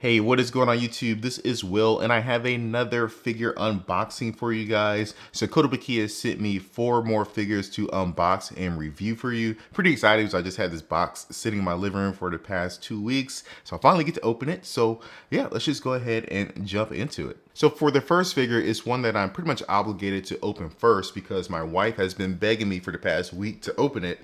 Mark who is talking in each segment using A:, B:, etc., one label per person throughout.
A: Hey, what is going on YouTube? This is Will, and I have another figure unboxing for you guys. So Kotobukiya sent me 4 more figures to unbox and review for you. Pretty excited because I just had this box sitting in my living room for the past 2 weeks. So I finally get to open it. So yeah, let's just go ahead and jump into it. So for the first figure, it's one that I'm pretty much obligated to open first because my wife has been begging me for the past week to open it.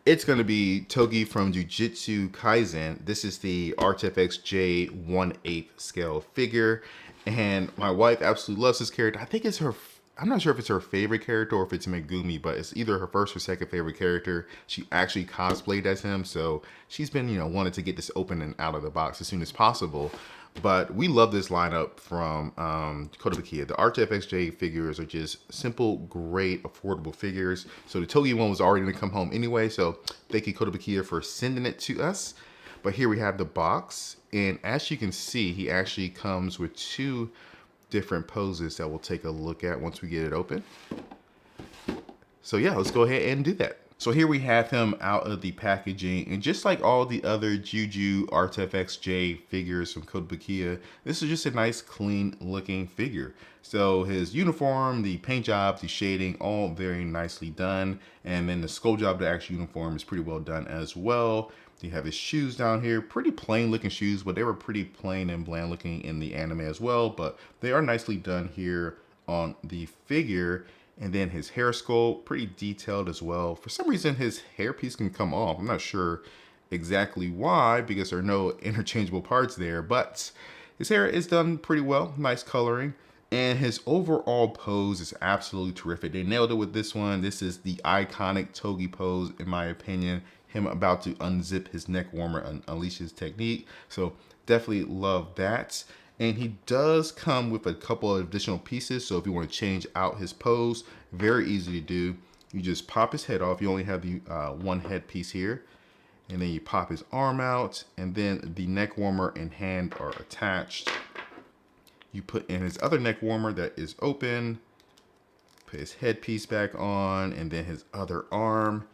A: It's going to be Toge from Jujutsu Kaisen. This is the Artfx J 1/8 scale figure. And my wife absolutely loves this character. I think it's her, I'm not sure if it's her favorite character or if it's Megumi, but it's either her first or second favorite character. She actually cosplayed as him. So she's been, wanted to get this open and out of the box as soon as possible. But we love this lineup from Kotobukiya. The Artfx J figures are just simple, great, affordable figures. So the Toge one was already going to come home anyway. So thank you, Kotobukiya, for sending it to us. But here we have the box. And as you can see, he actually comes with 2 different poses that we'll take a look at once we get it open. So yeah, let's go ahead and do that. So here we have him out of the packaging, and just like all the other Juju Artfx J figures from Kotobukiya, this is just a nice, clean looking figure. So his uniform, the paint job, the shading, all very nicely done. And then the skull job, the actual uniform is pretty well done as well. You have his shoes down here, pretty plain looking shoes, but they were pretty plain and bland looking in the anime as well, but they are nicely done here on the figure. And then his hair sculpt, pretty detailed as well. For some reason, his hairpiece can come off. I'm not sure exactly why, because there are no interchangeable parts there, but his hair is done pretty well, nice coloring. And his overall pose is absolutely terrific. They nailed it with this one. This is the iconic Toge pose, in my opinion. Him about to unzip his neck warmer and unleash his technique. So definitely love that. And he does come with a couple of additional pieces. So if you want to change out his pose, very easy to do. You just pop his head off. You only have the one head piece here. And then you pop his arm out. And then the neck warmer and hand are attached. You put in his other neck warmer that is open. Put his headpiece back on. And then his other arm.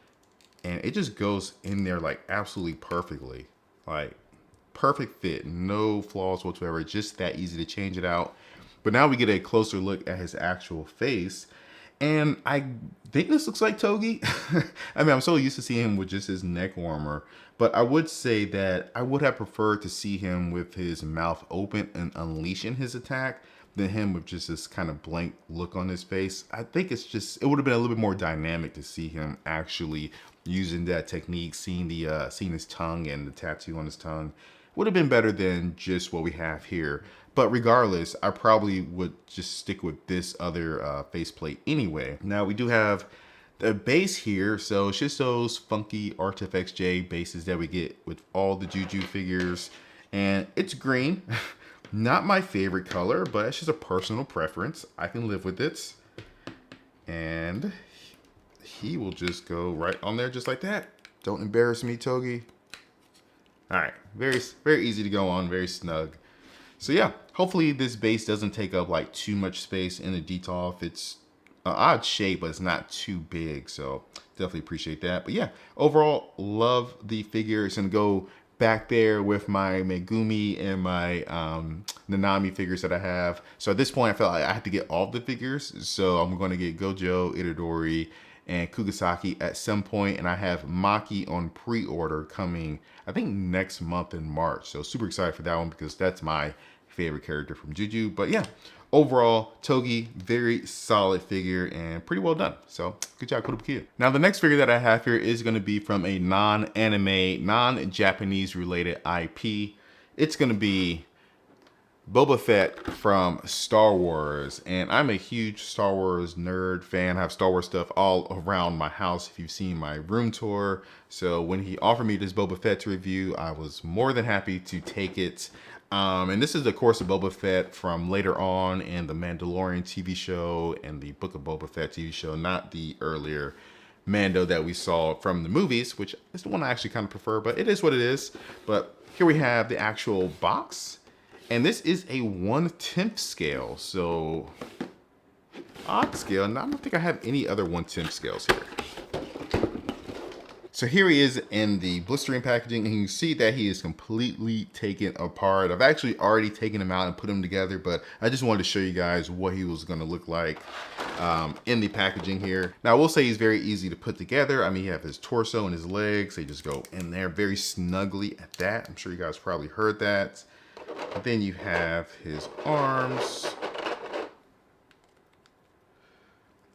A: And it just goes in there like absolutely perfectly. Like, perfect fit, no flaws whatsoever, just that easy to change it out. But now we get a closer look at his actual face, and I think this looks like Toge. I mean, I'm so used to seeing him with just his neck warmer, but I would say that I would have preferred to see him with his mouth open and unleashing his attack than him with just this kind of blank look on his face. I think it would have been a little bit more dynamic to see him actually using that technique, seeing his tongue and the tattoo on his tongue. Would have been better than just what we have here. But regardless, I probably would just stick with this other faceplate anyway. Now we do have the base here, so it's just those funky Artfx J bases that we get with all the Juju figures. And it's green. Not my favorite color, but it's just a personal preference. I can live with it. And he will just go right on there just like that. Don't embarrass me, Toge. All right, very easy to go on, very snug. So yeah, hopefully this base doesn't take up like too much space in the detail. It's an odd shape, but it's not too big, so definitely appreciate that. But yeah, overall, love the figure. It's gonna go back there with my Megumi and my Nanami figures that I have. So at this point, I felt like I had to get all the figures. So I'm gonna get Gojo, Itadori, and Kugisaki at some point, and I have Maki on pre-order coming, I think, next month in March. So super excited for that one because that's my favorite character from Juju. But yeah, overall, Toge, very solid figure and pretty well done. So good job, Kotobukiya. Now the next figure that I have here is going to be from a non-anime, non-Japanese related IP. It's going to be Boba Fett from Star Wars, and I'm a huge Star Wars nerd fan. I have Star Wars stuff all around my house if you've seen my room tour. So when he offered me this Boba Fett to review, I was more than happy to take it. And this is, of course, the Boba Fett from later on in the Mandalorian TV show and the Book of Boba Fett TV show, not the earlier Mando that we saw from the movies, which is the one I actually kind of prefer, but it is what it is. But here we have the actual box. And this is a 1/10 scale, so odd scale. And I don't think I have any other 1/10 scales here. So So here he is in the blistering packaging, and you see that he is completely taken apart. I've actually already taken him out and put him together, but I just wanted to show you guys what he was going to look like in the packaging here. Now, I will say he's very easy to put together. I mean, you have his torso and his legs. They just go in there very snugly at that. I'm sure you guys probably heard that. And then you have his arms.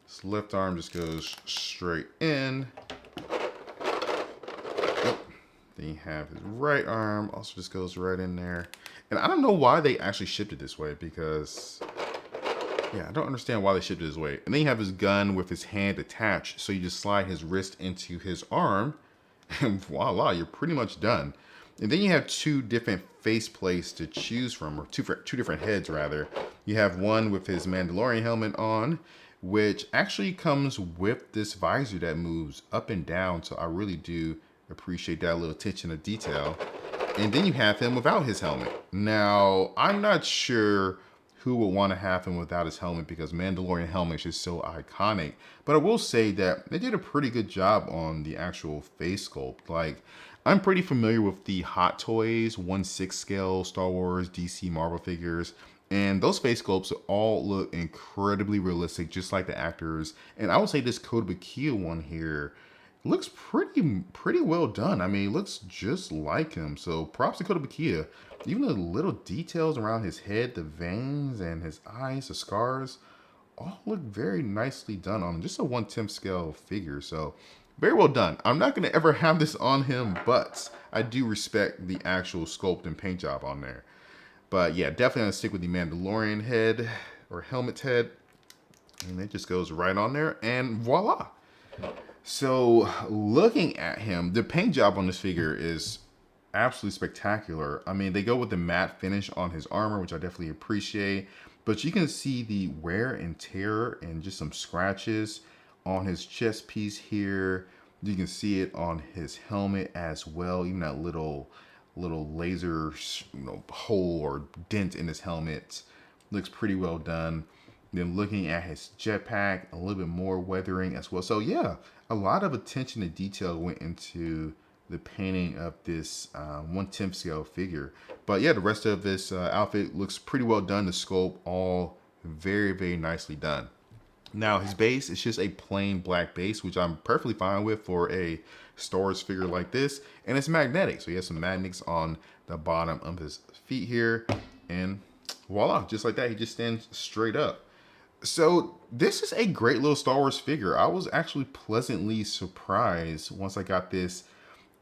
A: His left arm just goes straight in. Then you have his right arm, also just goes right in there. And I don't know why they actually shipped it this way, because, yeah, I don't understand why they shipped it this way. And then you have his gun with his hand attached. So you just slide his wrist into his arm, and voila, you're pretty much done. And then you have two different face plates to choose from, or two different heads, rather. You have one with his Mandalorian helmet on, which actually comes with this visor that moves up and down. So I really do appreciate that little attention to detail. And then you have him without his helmet. Now, I'm not sure who would want to have him without his helmet, because Mandalorian helmet is just so iconic. But I will say that they did a pretty good job on the actual face sculpt. Like, I'm pretty familiar with the Hot Toys 1/6 scale Star Wars, DC, Marvel figures. And those face sculpts all look incredibly realistic, just like the actors. And I would say this Kotobukiya one here looks pretty well done. I mean, it looks just like him. So props to Kotobukiya. Even the little details around his head, the veins and his eyes, the scars, all look very nicely done on just a 1/10 scale figure. So very well done. I'm not going to ever have this on him, but I do respect the actual sculpt and paint job on there. But yeah, definitely gonna stick with the Mandalorian head or helmet head. And it just goes right on there, and voila. So looking at him, the paint job on this figure is absolutely spectacular. I mean, they go with the matte finish on his armor, which I definitely appreciate. But you can see the wear and tear and just some scratches on his chest piece here. You can see it on his helmet as well. Even that little laser, hole or dent in his helmet looks pretty well done. Then looking at his jetpack, a little bit more weathering as well. So yeah, a lot of attention to detail went into the painting of this 1/10 scale figure. But yeah, the rest of this outfit looks pretty well done. The sculpt all very nicely done. Now his base is just a plain black base, which I'm perfectly fine with for a Star Wars figure like this. And it's magnetic, so he has some magnets on the bottom of his feet here. And voila, just like that, he just stands straight up. So this is a great little Star Wars figure. I was actually pleasantly surprised once I got this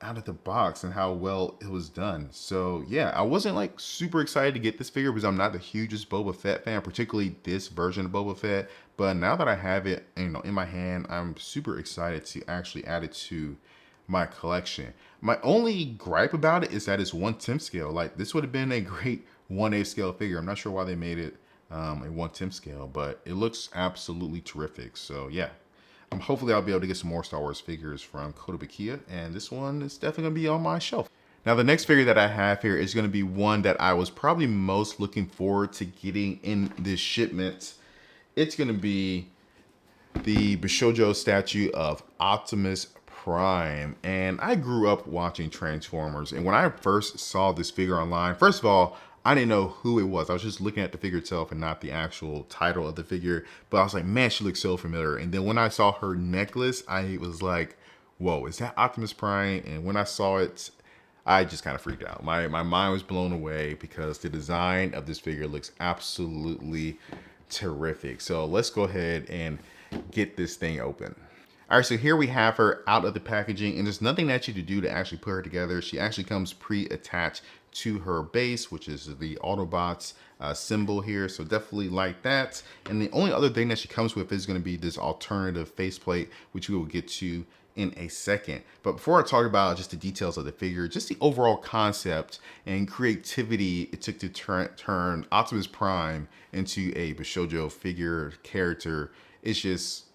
A: out of the box and how well it was done. So yeah, I wasn't like super excited to get this figure because I'm not the hugest Boba Fett fan, particularly this version of Boba Fett. But now that I have it, in my hand, I'm super excited to actually add it to my collection. My only gripe about it is that it's 1/10 scale. Like, this would have been a great 1/8 scale figure. I'm not sure why they made it a 1/10 scale, but it looks absolutely terrific. So yeah, hopefully I'll be able to get some more Star Wars figures from Kotobukiya, and this one is definitely gonna be on my shelf. Now the next figure that I have here is gonna be one that I was probably most looking forward to getting in this shipment. It's gonna be the Bishoujo statue of Optimus Prime. And I grew up watching Transformers, and when I first saw this figure online, first of all, I didn't know who it was. I was just looking at the figure itself and not the actual title of the figure. But I was like, man, she looks so familiar. And then when I saw her necklace, I was like, whoa, is that Optimus Prime? And when I saw it, I just kind of freaked out. My mind was blown away because the design of this figure looks absolutely terrific. So let's go ahead and get this thing open. All right, so here we have her out of the packaging, and there's nothing that you can do to actually put her together. She actually comes pre-attached to her base, which is the Autobots symbol here. So definitely like that. And the only other thing that she comes with is going to be this alternative faceplate, which we will get to in a second. But before I talk about just the details of the figure, just the overall concept and creativity it took to turn Optimus Prime into a Bishoujo figure character, it's just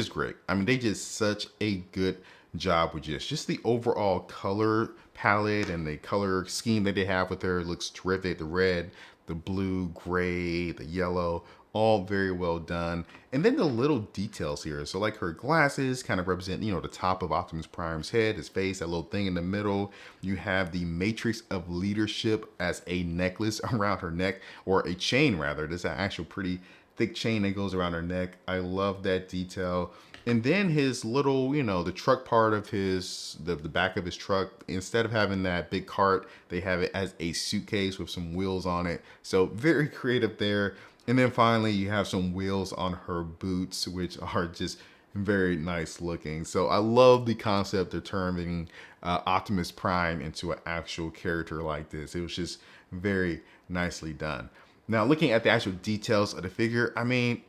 A: great. I mean, they did such a good job with just the overall color palette and the color scheme that they have with her. It looks terrific. The red, the blue, gray, the yellow, all very well done. And then the little details here. So like her glasses kind of represent, you know, the top of Optimus Prime's head, his face, that little thing in the middle. You have the Matrix of Leadership as a necklace around her neck, or a chain rather. There's an actual pretty thick chain that goes around her neck. I love that detail. And then his little, you know, the truck part of his, the back of his truck, instead of having that big cart, they have it as a suitcase with some wheels on it. So very creative there. And then finally, you have some wheels on her boots, which are just very nice looking. So I love the concept of turning Optimus Prime into an actual character like this. It was just very nicely done. Now, looking at the actual details of the figure, I mean,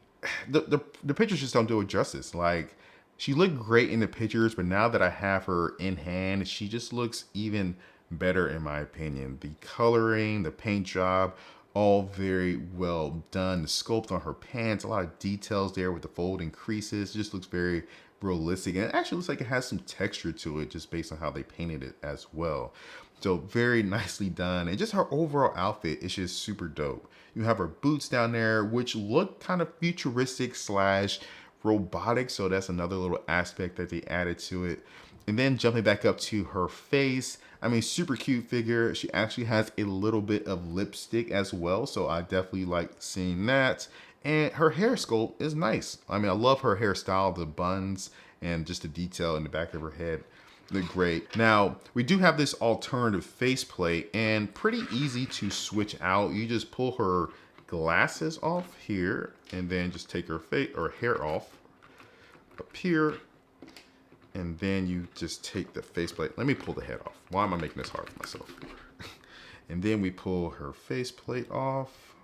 A: the pictures just don't do it justice. Like, she looked great in the pictures, but now that I have her in hand, she just looks even better in my opinion. The coloring, the paint job, all very well done. The sculpt on her pants, a lot of details there with the folding creases. It just looks very realistic, and it actually looks like it has some texture to it just based on how they painted it as well. So very nicely done, and just her overall outfit is just super dope. You have her boots down there, which look kind of futuristic slash robotic, so that's another little aspect that they added to it. And then jumping back up to her face, I mean, super cute figure. She actually has a little bit of lipstick as well, so I definitely like seeing that. And her hair sculpt is nice. I mean, I love her hairstyle, the buns, and just the detail in the back of her head. Look great. Now, we do have this alternative faceplate, and pretty easy to switch out. You just pull her glasses off here, and then just take her face or hair off up here, and then you just take the faceplate. Let me pull the head off. Why am I making this hard for myself? And then we pull her faceplate off.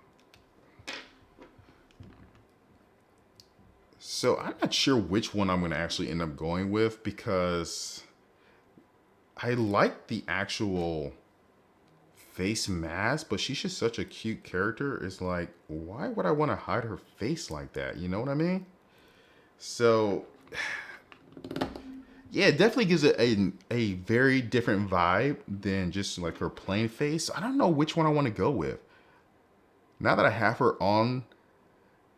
A: So I'm not sure which one I'm going to actually end up going with, because I like the actual face mask, but she's just such a cute character. It's like, why would I want to hide her face like that? You know what I mean? So yeah, it definitely gives it a very different vibe than just like her plain face. I don't know which one I want to go with. Now that I have her on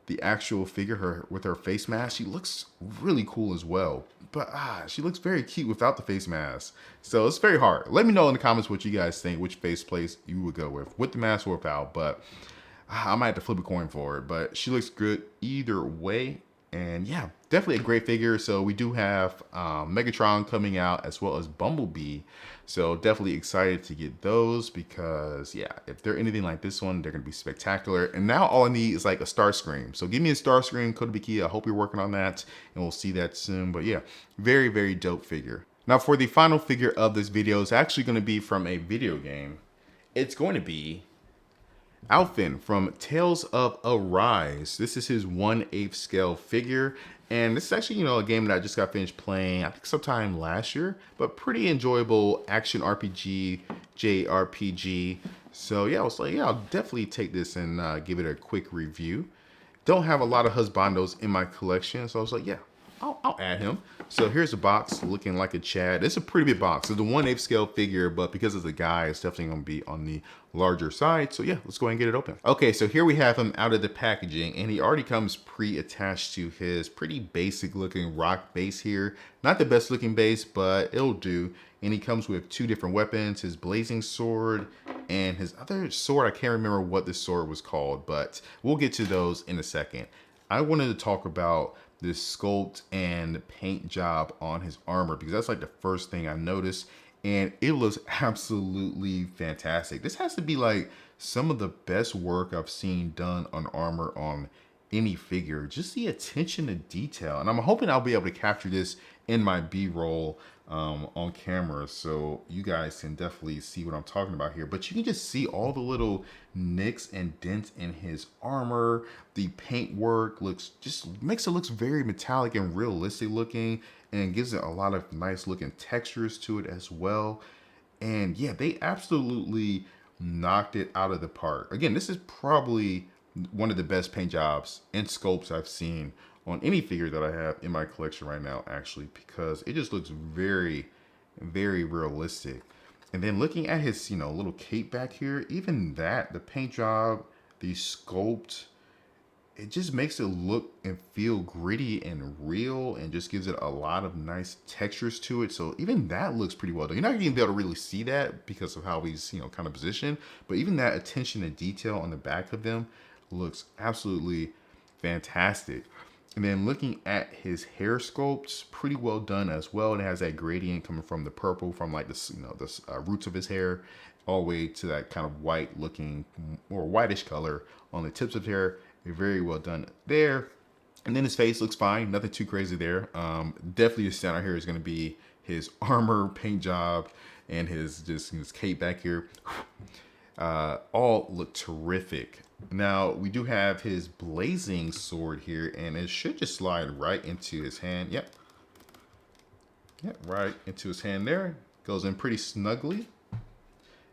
A: the actual figure, her with her face mask, she looks really cool as well. But she looks very cute without the face mask. So it's very hard. Let me know in the comments what you guys think, which face place you would go with the mask or without. But I might have to flip a coin for it. But she looks good either way. And yeah, definitely a great figure. So we do have Megatron coming out as well as Bumblebee. So definitely excited to get those, because yeah, if they're anything like this one, they're going to be spectacular. And now all I need is like a Starscream. So give me a Starscream, Kotobukiya. I hope you're working on that, and we'll see that soon. But yeah, very, very dope figure. Now for the final figure of this video, it's actually going to be from a video game. It's going to be Alphen from Tales of Arise. This is his 1/8 scale figure. And this is actually, you know, a game that I just got finished playing, I think sometime last year, but pretty enjoyable action RPG, JRPG. So yeah, I was like, yeah, I'll definitely take this and give it a quick review. Don't have a lot of husbandos in my collection, so I was like, yeah, I'll add him. So here's a box looking like a Chad. It's a pretty big box. It's a 1/8 scale figure, but because it's a guy, it's definitely going to be on the larger side. So yeah, let's go ahead and get it open. Okay, so here we have him out of the packaging, and he already comes pre-attached to his pretty basic looking rock base here. Not the best looking base, but it'll do. And he comes with two different weapons, his blazing sword and his other sword. I can't remember what this sword was called, but we'll get to those in a second. I wanted to talk about this sculpt and paint job on his armor, because that's like the first thing I noticed, and it looks absolutely fantastic. This has to be like some of the best work I've seen done on armor on any figure. Just the attention to detail, and I'm hoping I'll be able to capture this in my B-roll on camera, so you guys can definitely see what I'm talking about here. But you can just see all the little nicks and dents in his armor. The paint work makes it look very metallic and realistic looking, and gives it a lot of nice looking textures to it as well. And yeah, they absolutely knocked it out of the park. Again, this is probably one of the best paint jobs and sculpts I've seen on any figure that I have in my collection right now, actually, because it just looks very, very realistic. And then looking at his, you know, little cape back here, even that, the paint job, the sculpt, it just makes it look and feel gritty and real, and just gives it a lot of nice textures to it. So even that looks pretty well done. You're not gonna be able to really see that because of how he's, you know, kind of positioned, but even that attention to detail on the back of them looks absolutely fantastic. And then looking at his hair sculpts, pretty well done as well. And it has that gradient coming from the purple from like this, you know, the roots of his hair all the way to that kind of white looking or whitish color on the tips of hair. Very well done there. And then his face looks fine. Nothing too crazy there. Definitely his center here is going to be his armor paint job and his cape back here. All look terrific. Now we do have his blazing sword here, and it should just slide right into his hand. Yep, right into his hand there. Goes in pretty snugly.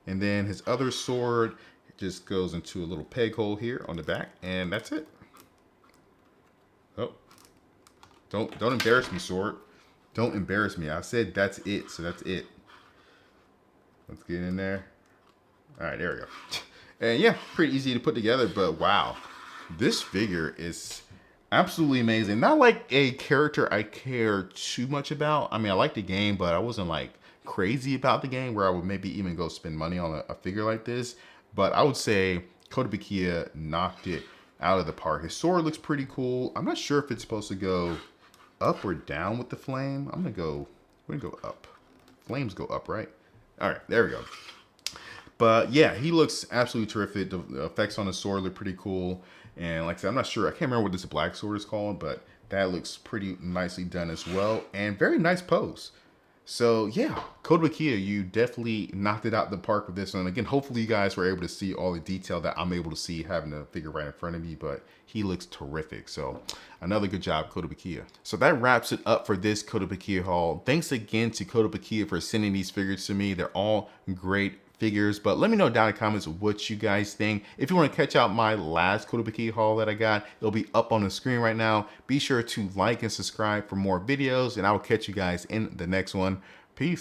A: And then his other sword just goes into a little peg hole here on the back, and that's it. Oh, don't embarrass me, sword. Don't embarrass me. I said that's it, so that's it. Let's get in there. All right, there we go. And yeah, pretty easy to put together, but wow, this figure is absolutely amazing. Not like a character I care too much about. I mean, I like the game, but I wasn't like crazy about the game where I would maybe even go spend money on a figure like this. But I would say Kotobukiya knocked it out of the park. His sword looks pretty cool. I'm not sure if it's supposed to go up or down with the flame. We're gonna go up. Flames go up, right? All right, there we go. But yeah, he looks absolutely terrific. The effects on the sword look pretty cool. And like I said, I'm not sure. I can't remember what this black sword is called, but that looks pretty nicely done as well. And very nice pose. So yeah, Kotobukiya, you definitely knocked it out the park with this one. Again, hopefully you guys were able to see all the detail that I'm able to see having the figure right in front of me, but he looks terrific. So another good job, Kotobukiya. So that wraps it up for this Kotobukiya haul. Thanks again to Kotobukiya for sending these figures to me. They're all great figures, but let me know down in the comments what you guys think. If you want to catch out my last Kotobukiya haul that I got, it'll be up on the screen right now. Be sure to like and subscribe for more videos, and I will catch you guys in the next one. Peace.